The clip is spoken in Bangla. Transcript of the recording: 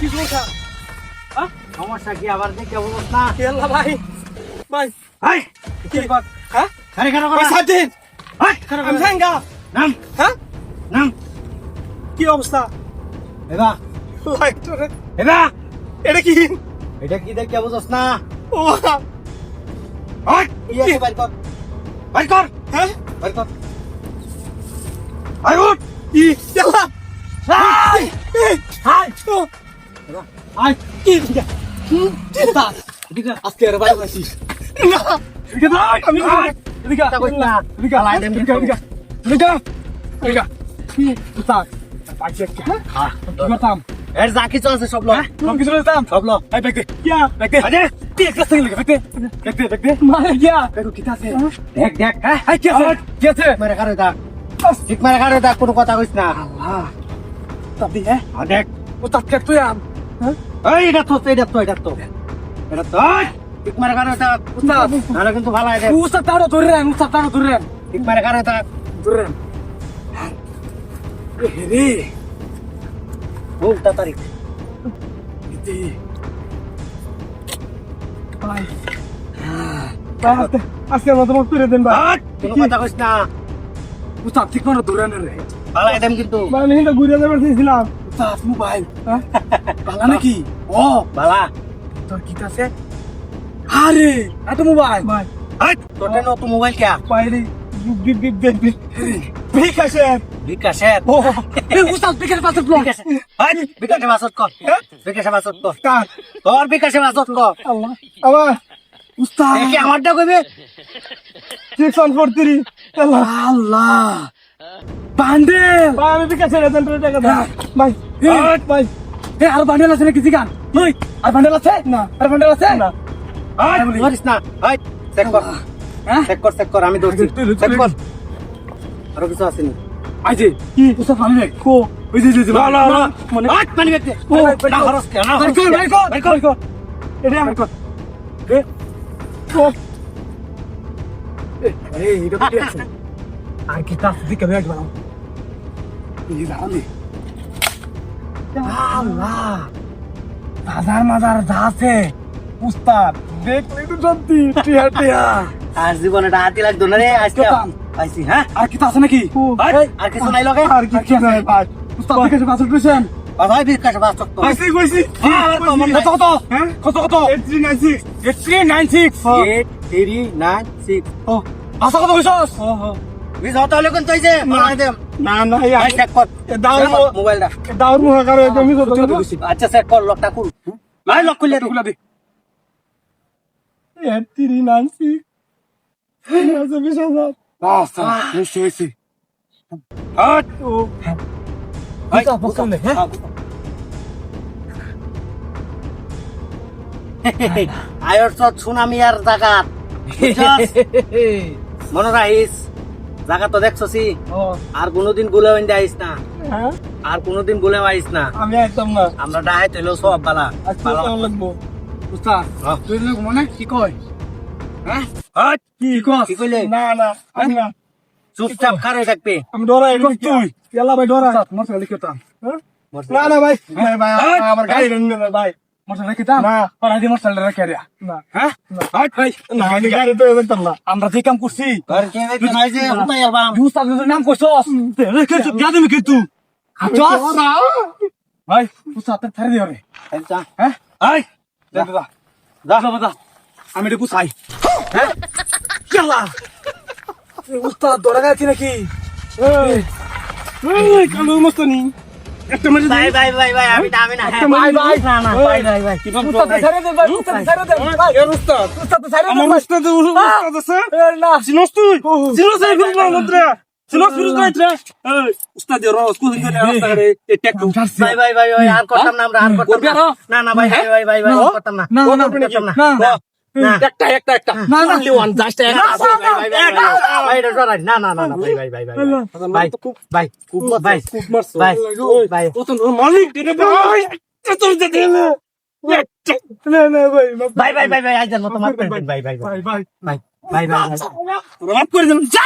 কি সমস্যা? হ্যাঁ? সমস্যা কি আবার দেখে অবস্থা? কি আল্লাহ ভাই? ভাই, হাই কি ব্যাপার? হ্যাঁ? আরে কেন ভাই, সাত দিন। হাই আমি ভাঙ্গা। নাম হ্যাঁ? নাম কি অবস্থা? এবা ভাই, এবা এটা কি? এটা কি দেখে বুঝছ না? ও, হাই ইয়ে বাইর কর বাইর কর হ্যাঁ? বাইর কর আই উঠ কি? আল্লাহ, হাই এই, হাই ও, হাই কি এটা? চিন্তা। এদিকে আজকে আর ভাই বসিস। না, এদিকে ভাই আমি এদিকে, তা কইস না এদিকে, আলাই দেন এদিকে, এদিকে, এদিকে, এদিকে। কি? উস্তাদ, পাইছি একটা, হ্যাঁ? হ্যাঁ কি করতাম? এর যা কিছু আছে সব লো সব কিছু রয়েতাম? সব লো এই ব্যাগ দে। কিয়া? ব্যাগ দে। আরে তুই এক কাছ থেকে লিখে, ব্যাগ দে। ব্যাগ দে, ব্যাগ দে। মারে কিয়া? ব্যাগ কি আছে? দেখ দেখ হ্যাঁ এই, কি আছে? কি আছে? মেরে কারে দা ঠিক মেরে কারে দা কোনো কথা কইস না আল্লাহ। উস্তাদ দি, হ্যাঁ? দেখ উস্তাদ কে তুই আম? হ্যাঁ? এই এটা তো এটা তো এটা তো এটা তো ঠিক মেরে কারে দা উস্তাদ। নালে কিন্তু ভালো আছে উস্তাদ তাড়ো ধরে রান, উস্তাদ তাড়ো ধরে রান। ঠিক মেরে কারে দা ধরে রান। এ রে, খুব তাড়াতাড়ি ইতি। ভাই। ভাই, আজকের মতো মুখ তুলে দেন ভাই। কোনো কথা কইস না উস্তাদ ঠিক মতো ধরে রান রে। ভালো আইটেম কিন্তু ভাই, আমি কিন্তু ঘুরে যাবার চেয়েছিলাম। উস্তাদ, মোবাইল। হ্যাঁ? ভালো নাকি? ও, বালা তোর কি আছে? আরে, এত মোবাইল। ভাই, হাই তোর নতুন মোবাইল কে বাইরে বিকাশের। বিকাশের ও, এই উস্তাদ বিকাশের পাশে ব্লক। হাই বিকাশে বাসত কর বিকাশে বাসত কর কার? তোর বিকাশে বাসত কর আল্লাহ, আবার উস্তাদ একে আমারটা কইবে 6143 আল্লাহ আল্লাহ বান্ডেল। ভাই, আমি বিকাশের এজেন্টের টাকা দাও ভাই। ভাই, এ আর বান্ডেল আছে নাকি জিগান? ওই, আর বান্ডেল আছে? না, আর বান্ডেল আছে? না। হাই ধরিস না হাই চেক কর হ্যাঁ? চেক কর আমি ধরছি চেক কর আরো কিছু আছে নি আই যে কি উস্তাদ পানি ব্যাগ কো ওই যে না না না মানে হাই পানি ব্যাগ দে ও, না খরচ কে না ভাই কর ভাই কর ভাই কর এটা আমার কর এ কর এই এটা কি আছে আর কি তাস দিকে ব্যাগ বানাও এই জানি আল্লাহ হাজার মাজার যা আছে উস্তাদ দেখলি তো শান্তি টিয়া টিয়া আর জীবনে এটা হাতি লাগতো না রে আজকে কেতাম। আইছি হ্যাঁ আর কি আছে নাকি আর কিছু নাই লগে আর কি আছে ভাই উস্তাদ দেখে বাসুল পেছেন ভাই বিকাশে বাসত কর কইছি কইছি কত কত হ্যাঁ কত কত 8396 8396 8396 ও আশা কত কইছস বিজ হতালে কোন চাইছে বানাই দে না না ভাই চেক কর দাও মোবাইলটা দাওর মুহা করে জমি কত আচ্ছা চেক কর লকটা খুল ভাই লক খুলে দে খুলা দে 8396 আচ্ছা বিশাল আচ্ছা নিশ্চয়ই হাট ও ভাই বুঝা, বুঝা, হ্যাঁ? আয়র সব সুনামি আর জাগাত মনে রাখিস জাগা তো দেখছসি ও আর কোনোদিন ভুলে হইন্দে আইস না হ্যাঁ আর কোনোদিন ভুলে আইস না আমি একদম না আমরা ডাহাই তৈলো সব বালা আজকে কেমন লাগবো উস্তাদ হ্যাঁ। তুই লোক মনে কি কয় হ্যাঁ হাট কি কস কি কইলে? না না আমি না চুপচাপ খারে থাকবে আমি ডরাই তুই এলা ভাই ডরা মোটর লিখতাম না না ভাই ভাই ভাই আমার গাড়ি রঙিন না ভাই মোটর লিখতাম না পড়া দি মোটর রেখে রিয়া না হ্যাঁ হাট ভাই না আমি গাড়ি তো দেখতাম না আমরা যে কাম করছি আর কে দেখতে নাই যে হুতাই আলবাম উস্তাদ নাম কইছস রেখে যাদে মি কিন্তু আচ্ছা ভাই উস্তাদ ছাড়ে দিও রে আচ্ছা হ্যাঁ আই দাদা দাদা দাদা আমি এটা বুঝাই হ্যাঁ কেলা উস্তাদ ধরা গেছে নাকি এই কালো মস্তানি একটা মাঝে ভাই ভাই ভাই ভাই আমি দামি না হ্যাঁ ভাই ভাই না না ভাই ভাই ভাই কি বল উস্তাদ ছেড়ে দে ভাই উস্তাদ ছেড়ে দে ভাই এর উস্তাদ উস্তাদ ছেড়ে দে আমার উস্তাদ আছে না সিনস তুই সিনস এই ফিরুজ না মন্ত্রা সিনস ফিরুজ না ইতরা এই উস্তাদ এর স্কুল থেকে রাস্তা করে এই ট্যাক্টর ভাই ভাই ভাই ভাই আর করতাম না আমরা আর করতাম না না ভাই ভাই ভাই ভাই ভাই করতাম না করতাম না না একটা না না only one just একটা ভাই এটা জরাই না না না ভাই ভাই ভাই ভাই ভাই ভাই খুব ভাই খুব মারছো ভাই ভাই কত মালিক দিনে ভাই তোর যে দিলে না না ভাই ভাই ভাই ভাই ভাই আজ মত মার ভাই ভাই ভাই ভাই ভাই ভাই ভাই ভাই রাত করে দিলাম যা